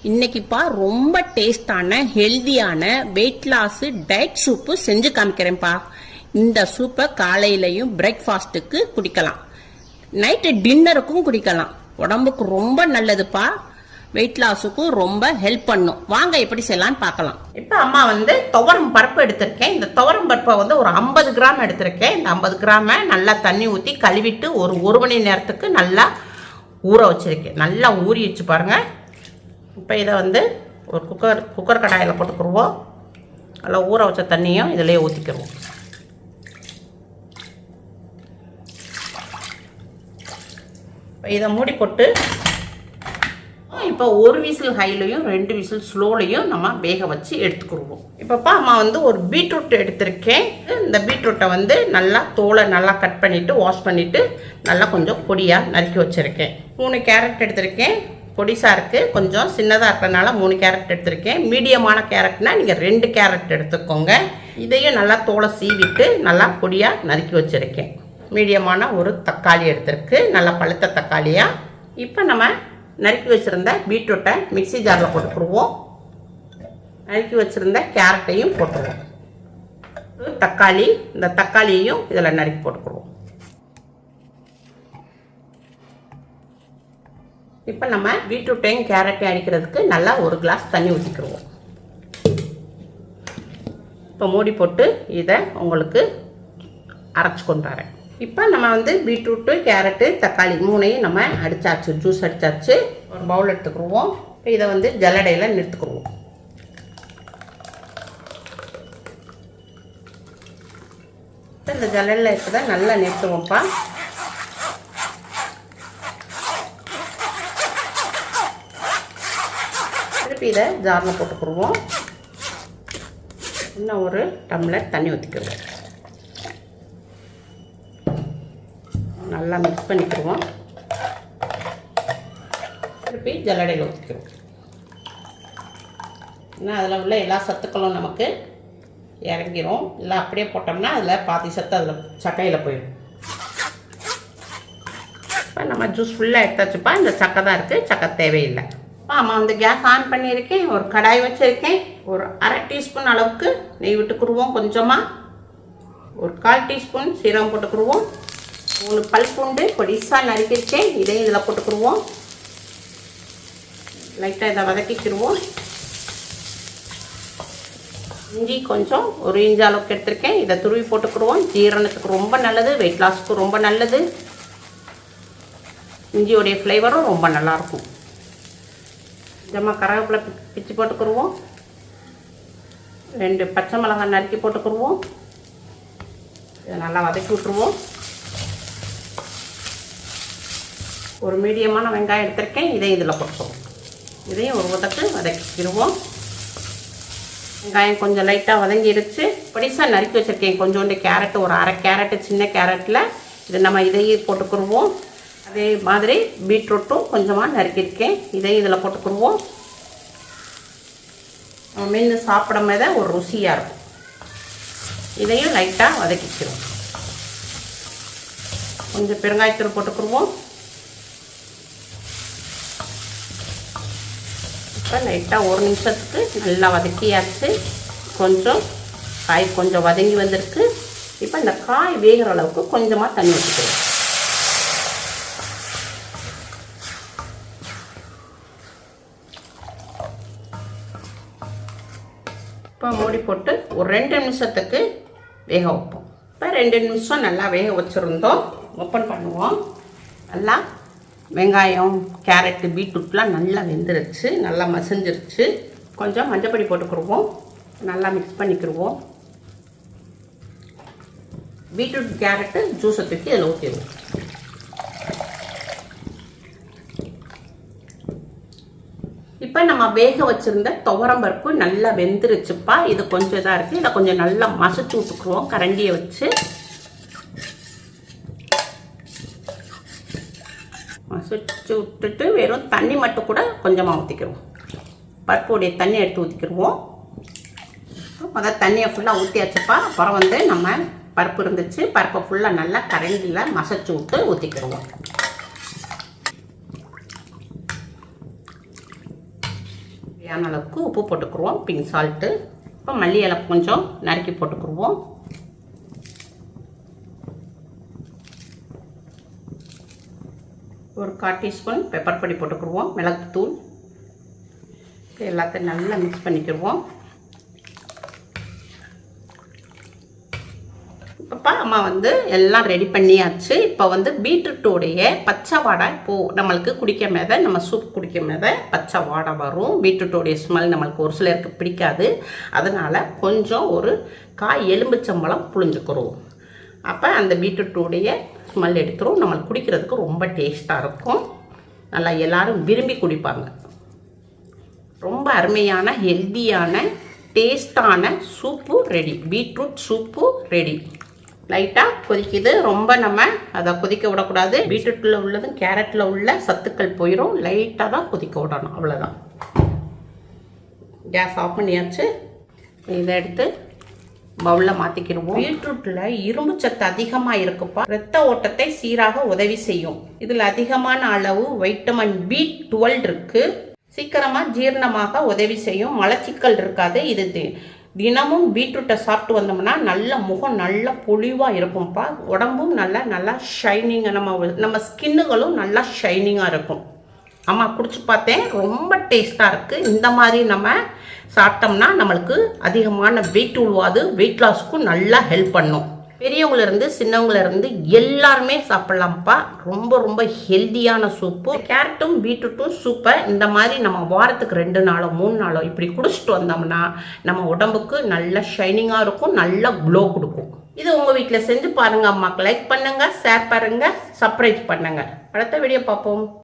இன்னைக்குப்பா ரொம்ப டேஸ்டான ஹெல்தியான வெயிட் லாஸ் டயட் சூப்பு செஞ்சு காமிக்கிறேன்ப்பா. இந்த சூப்பை காலையிலையும் பிரேக்ஃபாஸ்ட்டுக்கு குடிக்கலாம், நைட்டு டின்னருக்கும் குடிக்கலாம். உடம்புக்கு ரொம்ப நல்லதுப்பா, வெயிட் லாஸுக்கும் ரொம்ப ஹெல்ப் பண்ணும். வாங்க எப்படி செய்யலான்னு பார்க்கலாம். இப்போ அம்மா துவரம் பருப்பு எடுத்திருக்கேன். இந்த துவரம் பருப்பை ஒரு 50 கிராம் எடுத்திருக்கேன். இந்த 50 கிராமை நல்லா தண்ணி ஊற்றி கழுவிட்டு ஒரு மணி நேரத்துக்கு நல்லா ஊற வச்சிருக்கேன். நல்லா ஊறி வச்சு பாருங்க. இப்போ இதை ஒரு குக்கர் கடாயில் போட்டுக்கிடுவோம். நல்லா ஊற வச்ச தண்ணியும் இதிலே ஊற்றிக்கிடுவோம். இப்போ இதை மூடி போட்டு இப்போ ஒரு விசில் ஹைலையும் 2 விசில் ஸ்லோலையும் நம்ம வேக வச்சு எடுத்துக்கிடுவோம். இப்போப்பா அம்மா ஒரு பீட்ரூட் எடுத்திருக்கேன். இந்த பீட்ரூட்டை நல்லா தோலை நல்லா கட் பண்ணிவிட்டு வாஷ் பண்ணிவிட்டு நல்லா கொஞ்சம் பொடியாக நறுக்கி வச்சுருக்கேன். 3 கேரட் எடுத்திருக்கேன். பொடிசாக இருக்குது, கொஞ்சம் சின்னதாக இருக்கிறதுனால 3 கேரட் எடுத்திருக்கேன். மீடியமான கேரட்னா நீங்கள் 2 கேரட் எடுத்துக்கோங்க. இதையும் நல்லா தோலை சீவிட்டு நல்லா பொடியாக நறுக்கி வச்சுருக்கேன். மீடியமான ஒரு தக்காளி எடுத்திருக்கு, நல்லா பழுத்த தக்காளியாக. இப்போ நம்ம நறுக்கி வச்சுருந்த பீட்ரூட்டை மிக்ஸி ஜாரில் போட்டுக்கிடுவோம். நறுக்கி வச்சுருந்த கேரட்டையும் போட்டுருவோம். தக்காளி, இந்த தக்காளியையும் இதில் நறுக்கி போட்டுக்கிடுவோம். இப்போ நம்ம பீட்ரூட்டையும் கேரட்டையும் அடிக்கிறதுக்கு நல்லா ஒரு கிளாஸ் தண்ணி ஊற்றிக்கிடுவோம். இப்போ மூடி போட்டு இதை உங்களுக்கு அரைச்சி கொண்டு வரேன். இப்போ நம்ம பீட்ரூட்டு கேரட்டு தக்காளி 3ஐயும் நம்ம அடித்தாச்சு, ஜூஸ் அடித்தாச்சு. ஒரு பவுல் எடுத்துக்கிடுவோம். இப்போ இதை ஜல்லடையில் நிறுத்துக்கிடுவோம். இப்போ இந்த ஜல்லடையில் இருக்கிறத நல்லா நிறுத்துவோம்ப்பா. திருப்பி இதை ஜாரில் போட்டுக்கிடுவோம். இன்னும் ஒரு டம்ளர் தண்ணி ஊற்றிக்கிடுவோம். நல்லா மிக்ஸ் பண்ணிக்கிடுவோம். திருப்பி ஜல்லடையில் ஊற்றிக்கிடுவோம். ஏன்னா அதில் உள்ள எல்லா சத்துக்களும் நமக்கு இறங்கிரும். இல்லை அப்படியே போட்டோம்னா அதில் பாதி சத்து அதில் சக்கையில் போயிடும். இப்போ நம்ம ஜூஸ் ஃபுல்லாக எடுத்தாச்சுப்பா. இந்த சக்கை தான் இருக்குது, சக்கை தேவையில்லை. ஆமாம், கேஸ் ஆன் பண்ணியிருக்கேன். ஒரு கடாய் வச்சுருக்கேன். ஒரு அரை டீஸ்பூன் அளவுக்கு நெய் விட்டுக்குருவோம். கொஞ்சமாக ஒரு 1/4 டீஸ்பூன் சீரகம் போட்டுக்குருவோம். 3 பல் பூண்டு பொடிசாக நறுக்கிருக்கேன். இதையும் இதில் போட்டுக்கிடுவோம். லைட்டாக இதை வதக்கிக்கிடுவோம். இஞ்சி கொஞ்சம் 1 இன்ச்சு அளவுக்கு எடுத்திருக்கேன். இதை துருவி போட்டுக்கிடுவோம். ஜீரணத்துக்கு ரொம்ப நல்லது, வெயிட் லாஸுக்கு ரொம்ப நல்லது. இஞ்சியோடைய ஃப்ளேவரும் ரொம்ப நல்லாயிருக்கும். கொஞ்சமாக கருவேப்பிலை பிச்சு போட்டுக்கிடுவோம். 2 பச்சை மிளகாய் நறுக்கி போட்டுக்கிடுவோம். இதை நல்லா வதக்கி விட்டுருவோம். ஒரு மீடியமான வெங்காயம் எடுத்திருக்கேன். இதை இதில் போட்டுருவோம். இதையும் ஒரு வதக்கிடுவோம். வெங்காயம் கொஞ்சம் லைட்டாக வதங்கிடுச்சு. பொடிசாக நறுக்கி வச்சுருக்கேன் கொஞ்சோண்டு கேரட்டு, ஒரு அரை கேரட்டு சின்ன கேரட்டில். இது நம்ம இதையும் போட்டுக்கிடுவோம். அதே மாதிரி பீட்ரூட்டும் கொஞ்சமாக நறுக்கியிருக்கேன். இதையும் இதில் போட்டுக்கிடுவோம். மீன் சாப்பிடும் போது ஒரு ருசியாக இருக்கும். இதையும் லைட்டாக வதக்கிக்கிறோம். கொஞ்சம் பெருங்காயத்தூள் போட்டுக்கிடுவோம். இப்போ லைட்டாக 1 நிமிஷத்துக்கு நல்லா வதக்கியாச்சு. காய் கொஞ்சம் வதங்கி வந்திருக்கு. இப்போ இந்த காய் வேகிற அளவுக்கு கொஞ்சமாக தண்ணி ஊற்றிக்கிறோம். இப்போ மூடி போட்டு ஒரு 2 நிமிஷத்துக்கு வேக வைப்போம். இப்போ 2 நிமிஷம் நல்லா வேக வச்சுருந்தோம். ஓப்பன் பண்ணுவோம். நல்லா வெங்காயம் கேரட்டு பீட்ரூட்லாம் நல்லா வெந்துருச்சு, நல்லா மசிஞ்சிருச்சு. கொஞ்சம் மஞ்சப்பொடி போட்டுக்கிடுவோம். நல்லா மிக்ஸ் பண்ணிக்கிடுவோம். பீட்ரூட் கேரட்டு ஜூஸை தூக்கி அதில் ஊற்றிடுவோம். இப்போ நம்ம வேக வச்சுருந்த துவரம் பருப்பு நல்லா வெந்துருச்சுப்பா. இது கொஞ்சம் இதாக இருக்குது. இதை கொஞ்சம் நல்லா மசிச்சு விட்டுக்குருவோம் கரண்டியை வச்சு. மசிச்சு விட்டுட்டு வெறும் தண்ணி மட்டும் கூட கொஞ்சமாக ஊற்றிக்கிடுவோம். பருப்புடைய தண்ணி எடுத்து ஊற்றிக்கிடுவோம். முதல் தண்ணியை ஃபுல்லாக ஊற்றியாச்சுப்பா. அப்புறம் நம்ம பருப்பு இருந்துச்சு, பருப்பை ஃபுல்லாக நல்லா கரண்டியில் மசிச்சு விட்டு ஊற்றிக்கிடுவோம். தேவையான அளவுக்கு உப்பு போட்டுக்குருவோம், பிங்க் சால்ட்டு. இப்போ மல்லி இலை கொஞ்சம் நறுக்கி போட்டுக்குருவோம். ஒரு 1/4 டீஸ்பூன் பெப்பர் பொடி போட்டுக்குருவோம், மிளகுத்தூள். எல்லாத்தையும் நல்லா மிக்ஸ் பண்ணிக்கிடுவோம். இப்போ அம்மா வந்து எல்லாம் ரெடி பண்ணியாச்சு. இப்போ வந்து பீட்ரூட்டோடைய பச்சை வாடை இப்போது நம்மளுக்கு குடிக்க மேத நம்ம சூப் குடிக்க மேத பச்சை வாடை வரும். பீட்ரூட்டோடைய ஸ்மெல் நம்மளுக்கு ஒரு சிலருக்கு பிடிக்காது. அதனால் கொஞ்சம் ஒரு காய் எலும்பிச்சம்பழம் புழிஞ்சுக்கிறோம். அப்போ அந்த பீட்ரூட்டோடைய ஸ்மெல் எடுத்துரும். நம்மளுக்கு குடிக்கிறதுக்கு ரொம்ப டேஸ்ட்டாக இருக்கும். நல்லா எல்லோரும் விரும்பி குடிப்பாங்க. ரொம்ப அருமையான ஹெல்த்தியான டேஸ்டான soup ready. Beetroot soup ready. லைட்டாக கொதிக்குது. ரொம்ப நம்ம அதை கொதிக்க விடக்கூடாது. பீட்ரூட்டில் உள்ளதும் கேரட்டில் உள்ள சத்துக்கள் போயிடும். லைட்டாக தான் கொதிக்க விடணும், அவ்வளோதான். கேஸ் ஆஃப் பண்ணியாச்சு. இதை எடுத்து பவுலில் மாற்றிக்கிடுவோம். பீட்ரூட்டில் இரும்பு சத்து அதிகமாக இருக்குப்பா. இரத்த ஓட்டத்தை சீராக உதவி செய்யும். இதில் அதிகமான அளவு வைட்டமின் B12 இருக்குது. சீக்கிரமாக ஜீரணமாக உதவி செய்யும். மலச்சிக்கல் இருக்காது. இது தினமும் பீட்ரூட்டை சாப்பிட்டு வந்தோம்னா நல்ல முகம் நல்ல பொலிவாக இருக்கும்ப்பா. உடம்பும் நல்லா ஷைனிங்காக நம்ம ஸ்கின்னுகளும் நல்லா ஷைனிங்காக இருக்கும். ஆமாம், குடிச்சு பார்த்தேன், ரொம்ப டேஸ்ட்டாக இருக்குது. இந்த மாதிரி நம்ம சாப்பிட்டோம்னா நம்மளுக்கு அதிகமான வெயிட் உழுவாது. வெயிட் லாஸ்க்கும் நல்லா ஹெல்ப் பண்ணும். பெரியவங்களிருந்து சின்னவங்களிருந்து எல்லாருமே சாப்பிட்லாம்ப்பா. ரொம்ப ரொம்ப ஹெல்த்தியான சூப்பு. கேரட்டும் பீட்ரூட்டும் சூப்பை இந்த மாதிரி நம்ம வாரத்துக்கு 2 நாளோ 3 நாளோ இப்படி குடிச்சிட்டு வந்தோம்னா நம்ம உடம்புக்கு நல்ல ஷைனிங்காக இருக்கும், நல்ல க்ளோ கொடுக்கும். இது உங்கள் வீட்டில் செஞ்சு பாருங்கள். அம்மாக்கு லைக் பண்ணுங்கள், ஷேர் பண்ணுங்கள், சப்ஸ்கிரைப் பண்ணுங்கள். அடுத்த வீடியோ பார்ப்போம்.